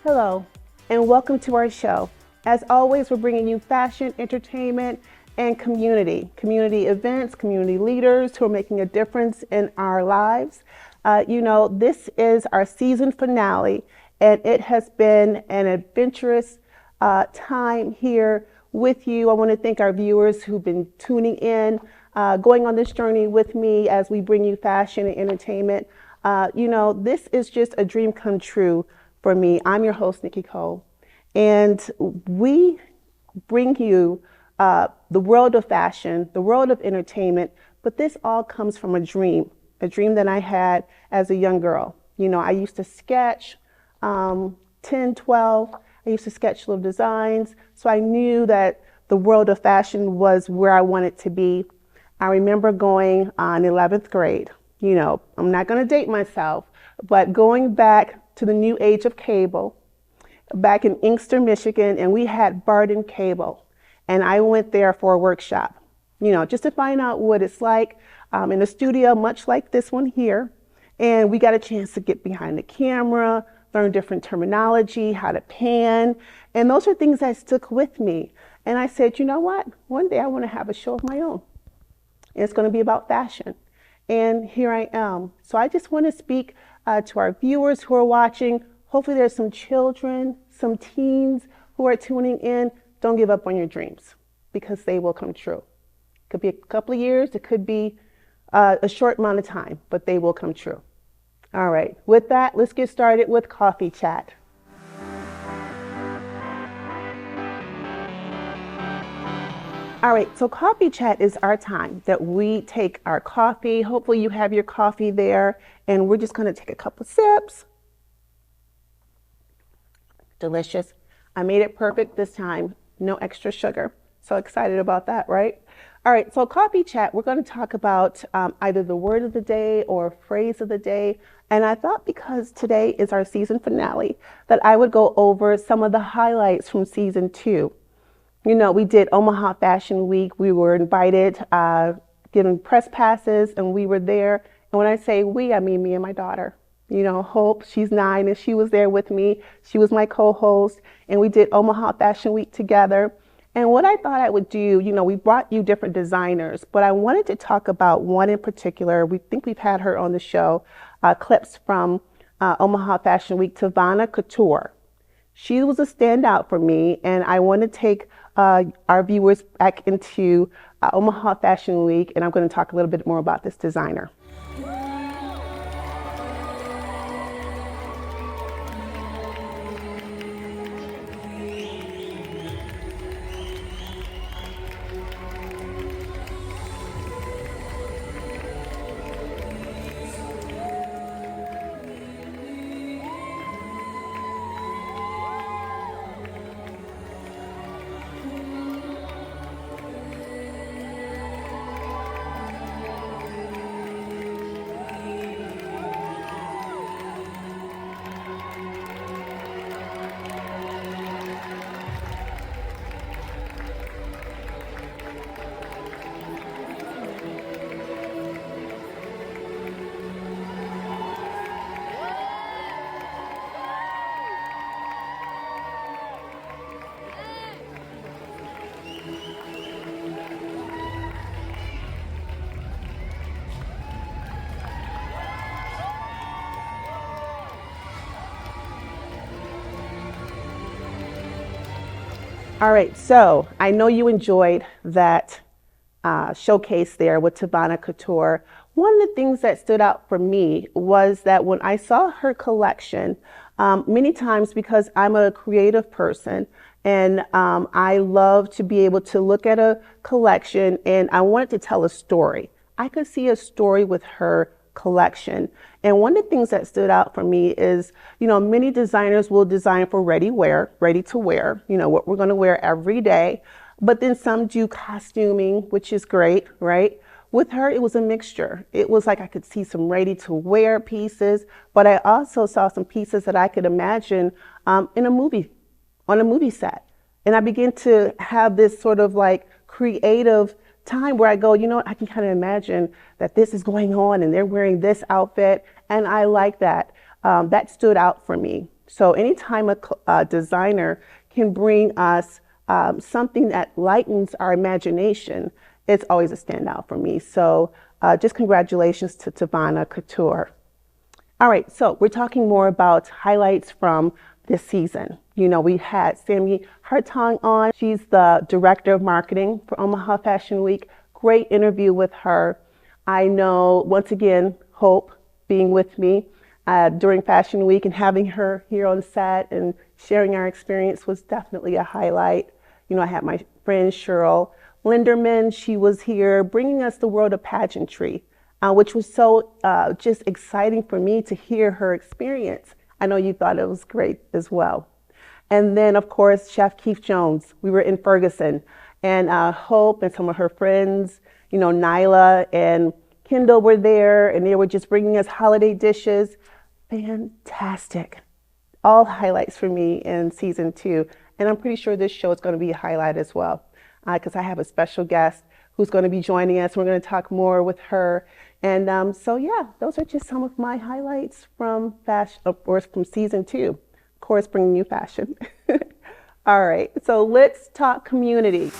Hello, and welcome to our show. As always, we're bringing you fashion, entertainment, and community events, community leaders who are making a difference in our lives. This is our season finale, and it has been an adventurous time here with you. I want to thank our viewers who've been tuning in, going on this journey with me as we bring you fashion and entertainment. This is just a dream come true for me. I'm your host, Nikki Cole, and we bring you the world of fashion, the world of entertainment, but this all comes from a dream that I had as a young girl. I used to sketch 10, 12. I used to sketch little designs, so I knew that the world of fashion was where I wanted to be. I remember going in 11th grade. I'm not going to date myself, but going back to the new age of cable, back in Inkster, Michigan, and we had Barden Cable. And I went there for a workshop, just to find out what it's like in a studio, much like this one here. And we got a chance to get behind the camera, learn different terminology, how to pan. And those are things that stuck with me. And I said, you know what? One day I want to have a show of my own. And it's going to be about fashion. And here I am. So I just want to speak to our viewers who are watching. Hopefully there's some children, some teens who are tuning in. Don't give up on your dreams because they will come true. It could be a couple of years. It could be a short amount of time, but they will come true. All right. With that, let's get started with Coffee Chat. All right, so Coffee Chat is our time that we take our coffee. Hopefully you have your coffee there, and we're just going to take a couple sips. Delicious. I made it perfect this time. No extra sugar. So excited about that, right? All right, so Coffee Chat, we're going to talk about either the word of the day or phrase of the day. And I thought because today is our season finale that I would go over some of the highlights from season 2. We did Omaha Fashion Week. We were invited, given press passes, and we were there. And when I say we, I mean me and my daughter. Hope, she's 9, and she was there with me. She was my co-host, and we did Omaha Fashion Week together. And what I thought I would do, we brought you different designers, but I wanted to talk about one in particular. We think we've had her on the show, clips from Omaha Fashion Week, Tivana Couture. She was a standout for me, and I want to take our viewers back into Omaha Fashion Week, and I'm going to talk a little bit more about this designer. All right, so I know you enjoyed that showcase there with Tivana Couture. One of the things that stood out for me was that when I saw her collection, many times because I'm a creative person and I love to be able to look at a collection and I wanted to tell a story. I could see a story with her collection. And one of the things that stood out for me is, many designers will design for ready to wear, what we're going to wear every day. But then some do costuming, which is great, right? With her, it was a mixture. It was like I could see some ready to wear pieces, but I also saw some pieces that I could imagine in a movie, on a movie set. And I began to have this sort of like creative time where I go, I can kind of imagine that this is going on and they're wearing this outfit. And I like that. That stood out for me. So anytime a designer can bring us something that lightens our imagination, it's always a standout for me. So just congratulations to Tavana Couture. All right, so we're talking more about highlights from this season. You know, we had Sammy Hartong on. She's the director of marketing for Omaha Fashion Week. Great interview with her. I know, once again, Hope being with me during Fashion Week and having her here on set and sharing our experience was definitely a highlight. You know, I had my friend Cheryl Linderman. She was here bringing us the world of pageantry, which was so just exciting for me to hear her experience. I know you thought it was great as well. And then, of course, Chef Keith Jones. We were in Ferguson, and Hope and some of her friends, you know, Nyla and Kendall were there, and they were just bringing us holiday dishes. Fantastic. All highlights for me in season 2. And I'm pretty sure this show is going to be a highlight as well, because I have a special guest who's going to be joining us. We're going to talk more with her. And so, yeah, those are just some of my highlights from fashion, or from season 2. Of course, bringing you fashion. All right, so let's talk community.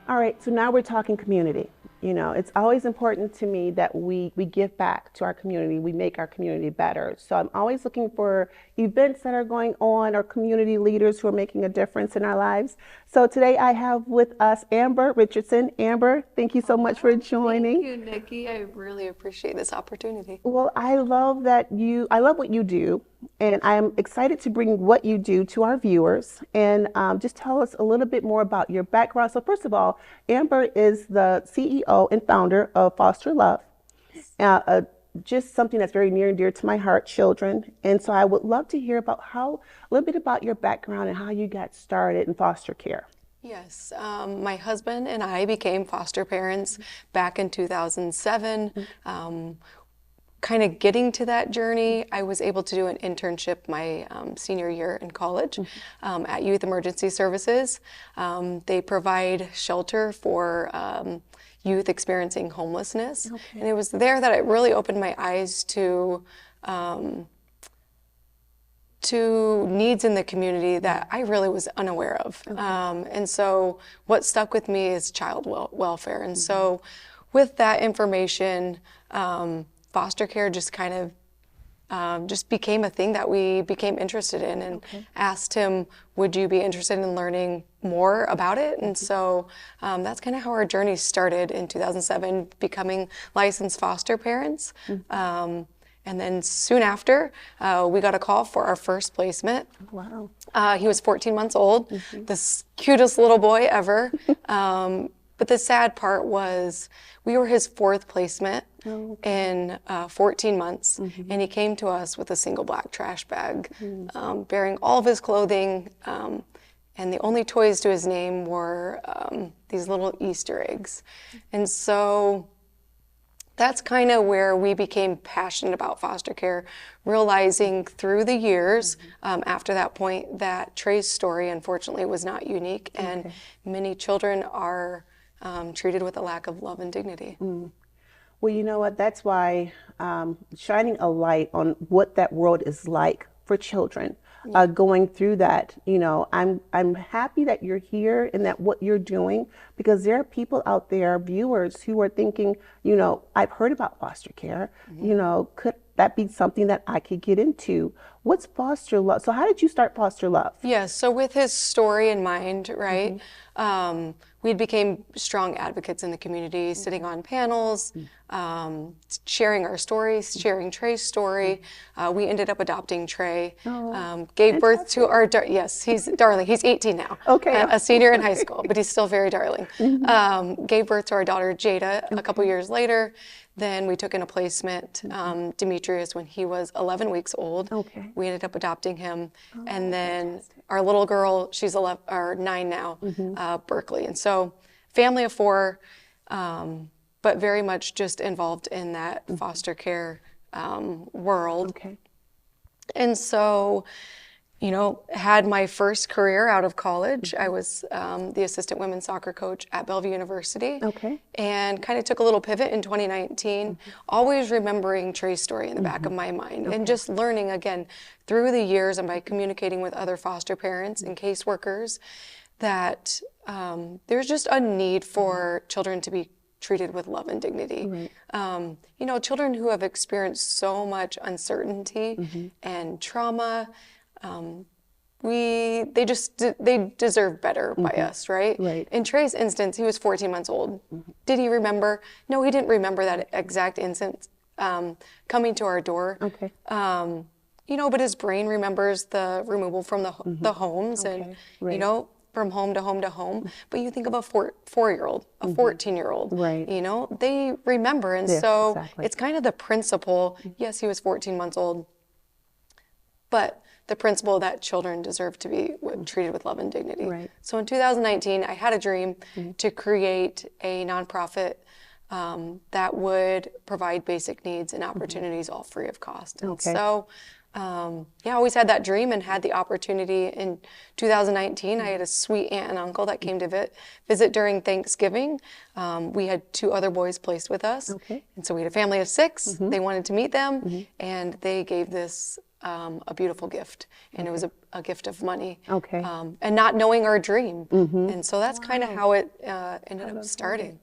All right, so now we're talking community. You know, it's always important to me that we give back to our community, we make our community better. So I'm always looking for events that are going on or community leaders who are making a difference in our lives. So today I have with us Amber Richardson. Amber, thank you so much for joining. Thank you, Nikki. I really appreciate this opportunity. Well, I love what you do, and I'm excited to bring what you do to our viewers. And just tell us a little bit more about your background. So first of all, Amber is the CEO and founder of Foster Love, just something that's very near and dear to my heart, children. And so I would love to hear about a little bit about your background and how you got started in foster care. Yes, my husband and I became foster parents back in 2007. Kind of getting to that journey, I was able to do an internship my senior year in college at Youth Emergency Services. They provide shelter for youth experiencing homelessness. Okay. And it was there that it really opened my eyes to needs in the community that I really was unaware of. Okay. And so what stuck with me is child welfare. And so with that information, foster care just kind of just became a thing that we became interested in, and asked him, would you be interested in learning more about it? And so that's kind of how our journey started in 2007, becoming licensed foster parents. And then soon after, we got a call for our first placement. Wow. He was 14 months old, the cutest little boy ever. But the sad part was we were his 4th placement in 14 months, and he came to us with a single black trash bag, bearing all of his clothing, and the only toys to his name were these little Easter eggs. And so that's kind of where we became passionate about foster care, realizing through the years after that point that Trey's story, unfortunately, was not unique, and many children are treated with a lack of love and dignity. Well, you know what? That's why shining a light on what that world is like for children going through that. You know, I'm happy that you're here and that what you're doing, because there are people out there, viewers, who are thinking, you know, I've heard about foster care. You know, could that be something that I could get into? What's foster love? So how did you start Foster Love? Yes, so with his story in mind, right, we became strong advocates in the community, sitting on panels, sharing our stories, sharing Trey's story. We ended up adopting Trey, gave birth to our, yes, he's darling, he's 18 now, a senior in high school, but he's still very darling. Gave birth to our daughter Jada a couple years later. Then we took in a placement, Demetrius, when he was 11 weeks old. We ended up adopting him. And then our little girl, she's 9 now, Berkeley. And so family of 4, but very much just involved in that foster care world. And so you know, had my first career out of college. I was the assistant women's soccer coach at Bellevue University. Okay. And kind of took a little pivot in 2019, always remembering Trey's story in the back of my mind and just learning again through the years and by communicating with other foster parents and caseworkers that there's just a need for children to be treated with love and dignity. Right. You know, children who have experienced so much uncertainty and trauma, they deserve better by us, right? Right. In Trey's instance, he was 14 months old. Did he remember? No, he didn't remember that exact instance coming to our door. Okay. You know, but his brain remembers the removal from the homes and, Okay. you Right. know, from home to home to home. But you think of a 4-year-old, a 14-year-old, Right. you know, they remember. And Yes, so exactly. it's kind of the principle. Yes, he was 14 months old, but the principle that children deserve to be treated with love and dignity. Right. So in 2019, I had a dream to create a nonprofit that would provide basic needs and opportunities all free of cost. And Okay. so, I always had that dream and had the opportunity. In 2019, I had a sweet aunt and uncle that came to visit during Thanksgiving. We had 2 other boys placed with us. Okay. And so we had a family of 6. They wanted to meet them, and they gave this a beautiful gift, and it was a gift of money. Okay. And not knowing our dream. And so that's kind of how it ended up starting.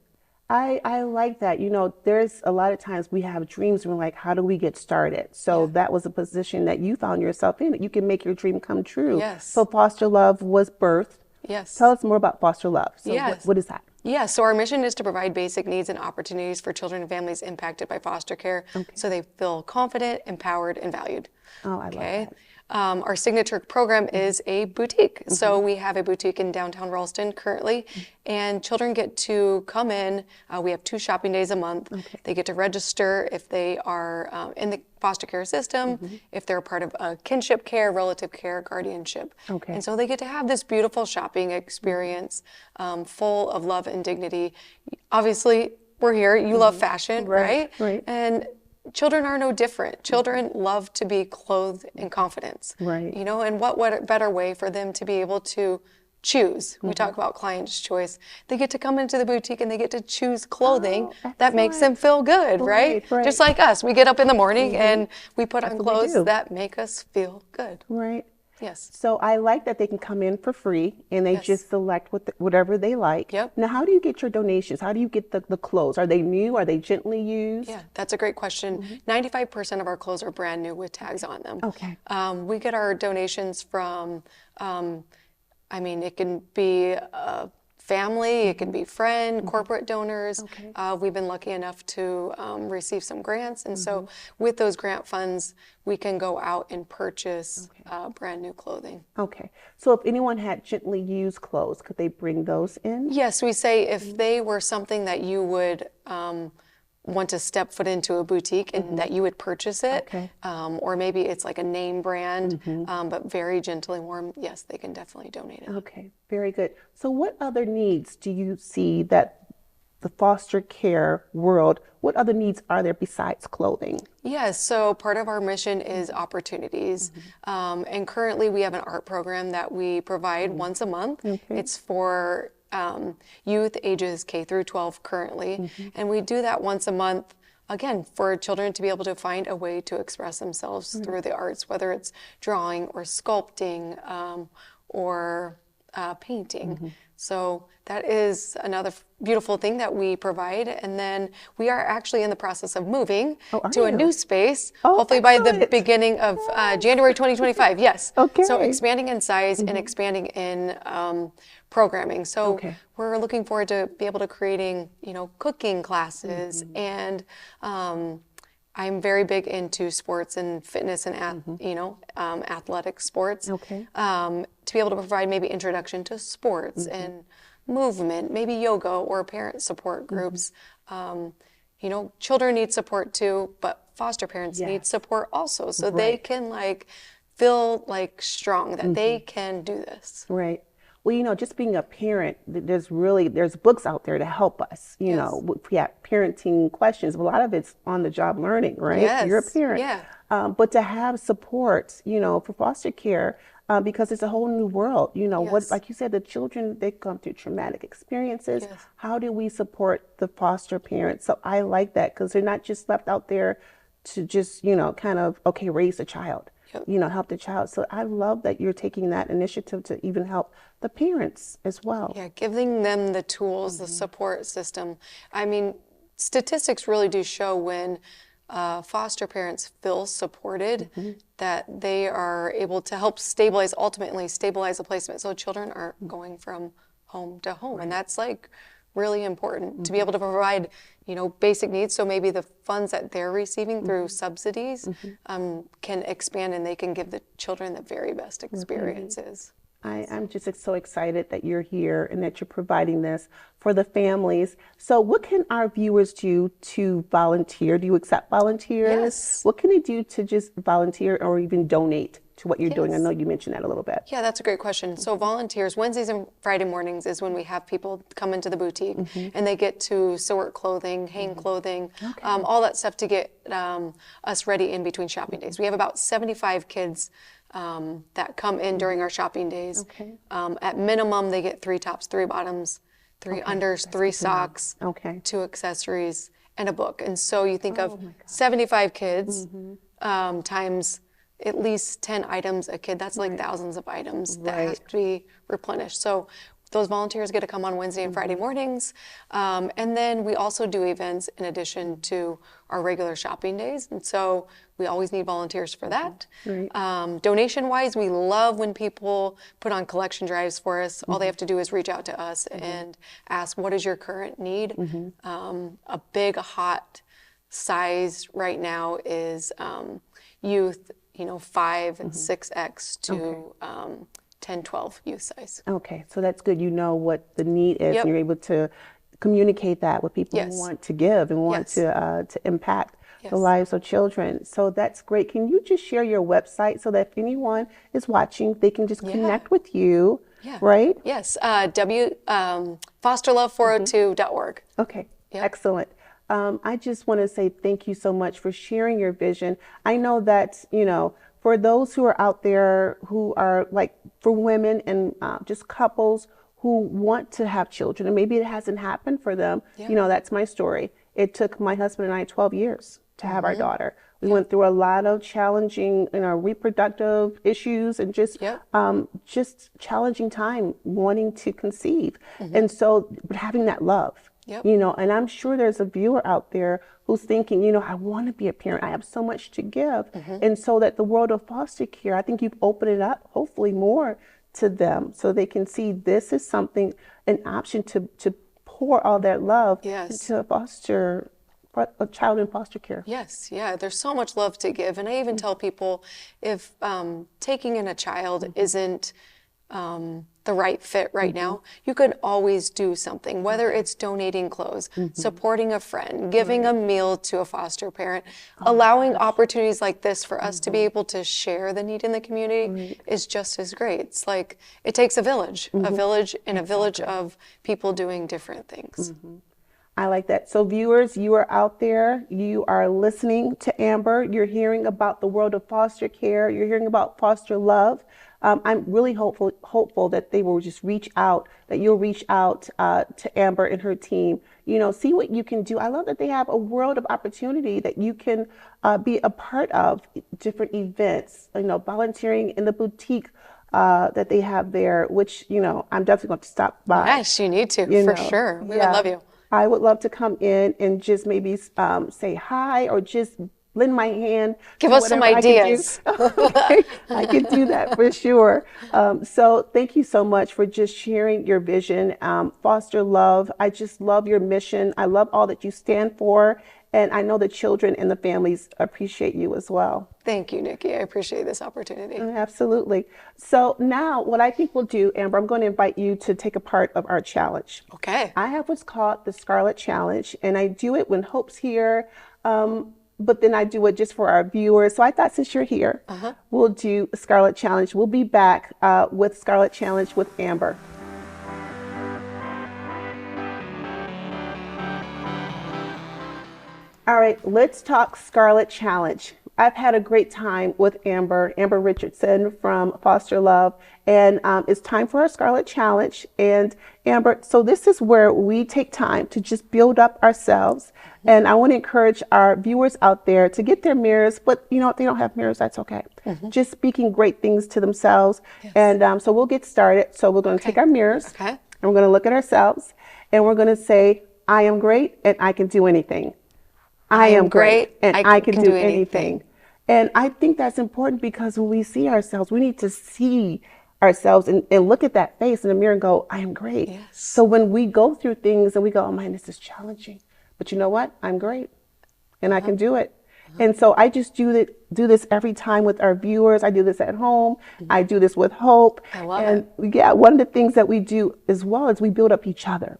I like that. You know, there's a lot of times we have dreams and we're like, how do we get started? So that was a position that you found yourself in, that you can make your dream come true. Yes. So Foster Love was birthed. Yes. Tell us more about Foster Love. So Yes. what is that? Yeah, so our mission is to provide basic needs and opportunities for children and families impacted by foster care so they feel confident, empowered, and valued. Oh, I love that. Our signature program is a boutique. So we have a boutique in downtown Ralston currently, and children get to come in. We have 2 shopping days a month. They get to register if they are in the foster care system, if they're part of a kinship care, relative care, guardianship. Okay. And so they get to have this beautiful shopping experience full of love and dignity. Obviously, we're here. You love fashion, right? Right. And children are no different. Children love to be clothed in confidence. Right. You know, and what better way for them to be able to choose? We talk about client's choice. They get to come into the boutique and they get to choose clothing that makes them feel good, right? Right. Just like us. We get up in the morning and we put on what we clothes do. that make us feel good. Right. Yes. So I like that they can come in for free and they Yes. just select whatever they like. Yep. Now, how do you get your donations? How do you get the clothes? Are they new? Are they gently used? Yeah, that's a great question. 95% of our clothes are brand new with tags on them. Okay. We get our donations from, it can be a family, it can be friend, corporate donors. Okay. We've been lucky enough to receive some grants. And so with those grant funds, we can go out and purchase brand new clothing. Okay. So if anyone had gently used clothes, could they bring those in? Yes, we say if they were something that you would want to step foot into a boutique and that you would purchase it, Okay. or maybe it's like a name brand, but very gentle and warm, yes, they can definitely donate it. Okay, very good. So what other needs do you see that the foster care world, what other needs are there besides clothing? Yes, so part of our mission is opportunities. And currently we have an art program that we provide once a month. It's for youth ages K through 12 currently. And we do that once a month, again, for children to be able to find a way to express themselves through the arts, whether it's drawing or sculpting or painting. So that is another beautiful thing that we provide. And then we are actually in the process of moving to a new space, hopefully by the excellent. beginning of January 2025. Yes. Okay. So expanding in size and expanding in programming. So we're looking forward to be able to creating, cooking classes and I'm very big into sports and fitness and athletic sports. Okay. To be able to provide maybe introduction to sports and movement, maybe yoga or parent support groups. Children need support too, but foster parents need support also, so they can feel strong that they can do this. Right. Well, just being a parent, there's books out there to help us. You know, if we have parenting questions, a lot of it's on the job learning, right? Yes. You're a parent. Yeah. But to have support, for foster care, because it's a whole new world. What, Yes. like you said, the children, they come through traumatic experiences. Yes. How do we support the foster parents? So I like that because they're not just left out there to just, kind of, okay, raise a child, Yep. help the child. So I love that you're taking that initiative to even help the parents as well. Yeah, giving them the tools, the support system. I mean, statistics really do show when foster parents feel supported, that they are able to help ultimately stabilize the placement, so children aren't going from home to home. And that's like really important to be able to provide, basic needs. So maybe the funds that they're receiving through subsidies can expand, and they can give the children the very best experiences. I'm just so excited that you're here and that you're providing this for the families. So what can our viewers do to volunteer? Do you accept volunteers? Yes. What can they do to just volunteer or even donate to what you're doing? I Yes. know you mentioned that a little bit. Yeah, that's a great question. So volunteers, Wednesdays and Friday mornings is when we have people come into the boutique and they get to sort clothing, hang clothing, all that stuff to get us ready in between shopping days. We have about 75 kids that come in during our shopping days. Okay. At minimum, they get 3 tops, 3 bottoms, 3 unders, 3 socks, Okay. 2 accessories, and a book. And so you think of 75 kids times at least 10 items a kid. That's like thousands of items that has to be replenished. So those volunteers get to come on Wednesday and Friday mornings. And then we also do events in addition to our regular shopping days. And so we always need volunteers for that. Donation-wise, we love when people put on collection drives for us. All they have to do is reach out to us and ask, what is your current need? A big hot size right now is youth, 5 and 6X to 10, 12 youth size. Okay, so that's good. You know what the need is, Yep. and you're able to communicate that with people Yes. who want to give and want Yes. to impact Yes. the lives of children. So that's great. Can you just share your website so that if anyone is watching, they can just connect with you, right? Yes, fosterlove402.org. Okay, excellent. I just want to say thank you so much for sharing your vision. I know that, for those who are out there who are like, for women and just couples who want to have children, and maybe it hasn't happened for them, that's my story. It took my husband and I 12 years to have our daughter. We went through a lot of challenging, reproductive issues and just challenging time wanting to conceive. And so having that love. And I'm sure there's a viewer out there who's thinking, I want to be a parent. I have so much to give. And so that the world of foster care, I think you've opened it up, hopefully more to them so they can see this is something, an option to pour all that love into a child in foster care. Yes, yeah, there's so much love to give. And I even tell people if taking in a child isn't the right fit right now, you could always do something, whether it's donating clothes, supporting a friend, giving a meal to a foster parent, allowing opportunities like this for us to be able to share the need in the community is just as great. It's like it takes a village and a village of people doing different things. I like that. So viewers, you are out there, you are listening to Amber, you're hearing about the world of foster care, you're hearing about foster love. I'm really hopeful that they will just reach out, that you'll reach out to Amber and her team, see what you can do. I love that they have a world of opportunity that you can be a part of, different events, volunteering in the boutique that they have there, which, I'm definitely going to stop by. Yes, you need to, for sure. We would love you. I would love to come in and just maybe say hi or just lend my hand. Give us some ideas. Okay, I can do that for sure. So thank you so much for just sharing your vision. Foster love. I just love your mission. I love all that you stand for. And I know the children and the families appreciate you as well. Thank you, Nikki. I appreciate this opportunity. Absolutely. So now what I think we'll do, Amber, I'm going to invite you to take a part of our challenge. Okay. I have what's called the Scarlet Challenge, and I do it when Hope's here, but then I do it just for our viewers. So I thought since you're here, we'll do a Scarlet Challenge. We'll be back with Scarlet Challenge with Amber. All right, let's talk Scarlet Challenge. I've had a great time with Amber Richardson from Foster Love, and it's time for our Scarlet Challenge. And Amber, so this is where we take time to just build up ourselves. And I want to encourage our viewers out there to get their mirrors, but if they don't have mirrors, that's okay. Just speaking great things to themselves. Yes. And so we'll get started. So we're going to take our mirrors, and we're going to look at ourselves, and we're going to say, I am great and I can do anything. I am great and I can do anything. And I think that's important, because when we see ourselves, we need to see ourselves and look at that face in the mirror and go, I am great. Yes. So when we go through things and we go, oh man, this is challenging, but you know what? I'm great and I can do it. And so I just do this every time with our viewers. I do this at home. I do this with Hope. I love it. Yeah, one of the things that we do as well is we build up each other.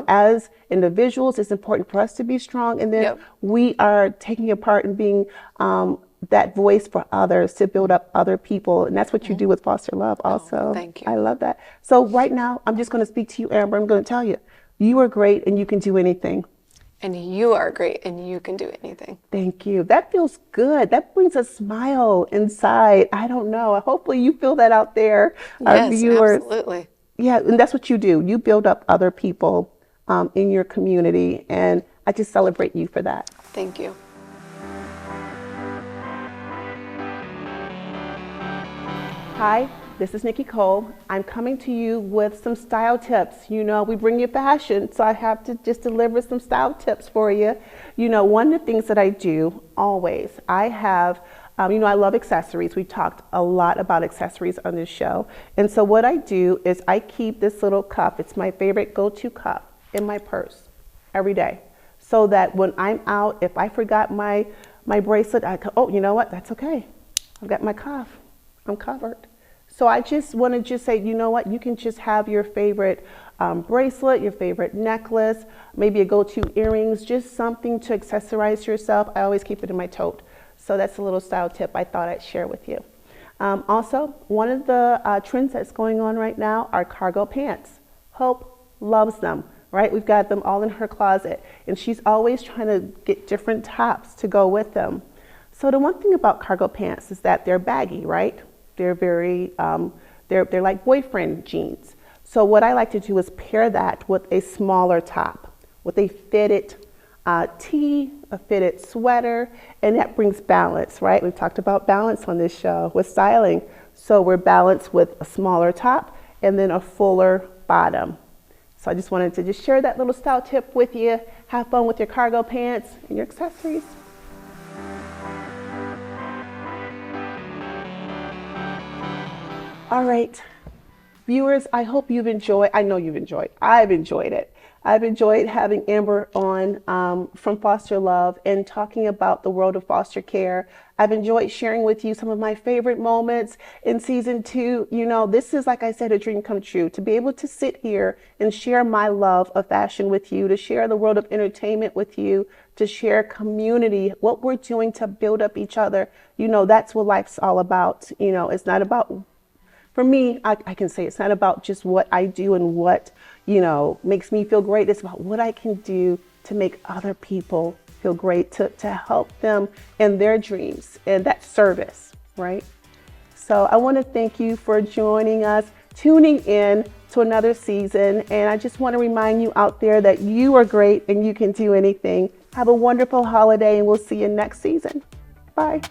As individuals, it's important for us to be strong, and then we are taking a part in being that voice for others, to build up other people, and that's what you do with Foster Love also. Oh, thank you. I love that. So right now, I'm just going to speak to you, Amber. I'm going to tell you, you are great and you can do anything. And you are great and you can do anything. Thank you. That feels good. That brings a smile inside. I don't know. Hopefully you feel that out there, our viewers. Absolutely. Yeah, and that's what you do. You build up other people in your community, and I just celebrate you for that. Thank you. Hi, this is Nikki Cole. I'm coming to you with some style tips. We bring you fashion, so I have to just deliver some style tips for you. One of the things that I do always, I have I love accessories. We talked a lot about accessories on this show. And so what I do is I keep this little cup. It's my favorite go-to cup in my purse every day. So that when I'm out, if I forgot my bracelet, I go, oh, you know what? That's okay. I've got my cuff. I'm covered. So I just want to just say, you know what? You can just have your favorite bracelet, your favorite necklace, maybe a go-to earrings, just something to accessorize yourself. I always keep it in my tote. So that's a little style tip I thought I'd share with you. Also, one of the trends that's going on right now are cargo pants. Hope loves them, right? We've got them all in her closet, and she's always trying to get different tops to go with them. So the one thing about cargo pants is that they're baggy, right? They're very, they're like boyfriend jeans. So what I like to do is pair that with a smaller top, with a fitted tee, a fitted sweater, and that brings balance, right? We've talked about balance on this show with styling. So we're balanced with a smaller top and then a fuller bottom. So I just wanted to just share that little style tip with you. Have fun with your cargo pants and your accessories. All right, viewers, I hope you've enjoyed. I know you've enjoyed. I've enjoyed it. I've enjoyed having Amber on from Foster Love and talking about the world of foster care. I've enjoyed sharing with you some of my favorite moments in season 2. This is, like I said, a dream come true, to be able to sit here and share my love of fashion with you, to share the world of entertainment with you, to share community, what we're doing to build up each other. That's what life's all about. It's not about, for me, I can say it's not about just what I do and what, makes me feel great. It's about what I can do to make other people feel great, to help them in their dreams, and that service, right? So I want to thank you for joining us, tuning in to another season. And I just want to remind you out there that you are great and you can do anything. Have a wonderful holiday, and we'll see you next season. Bye.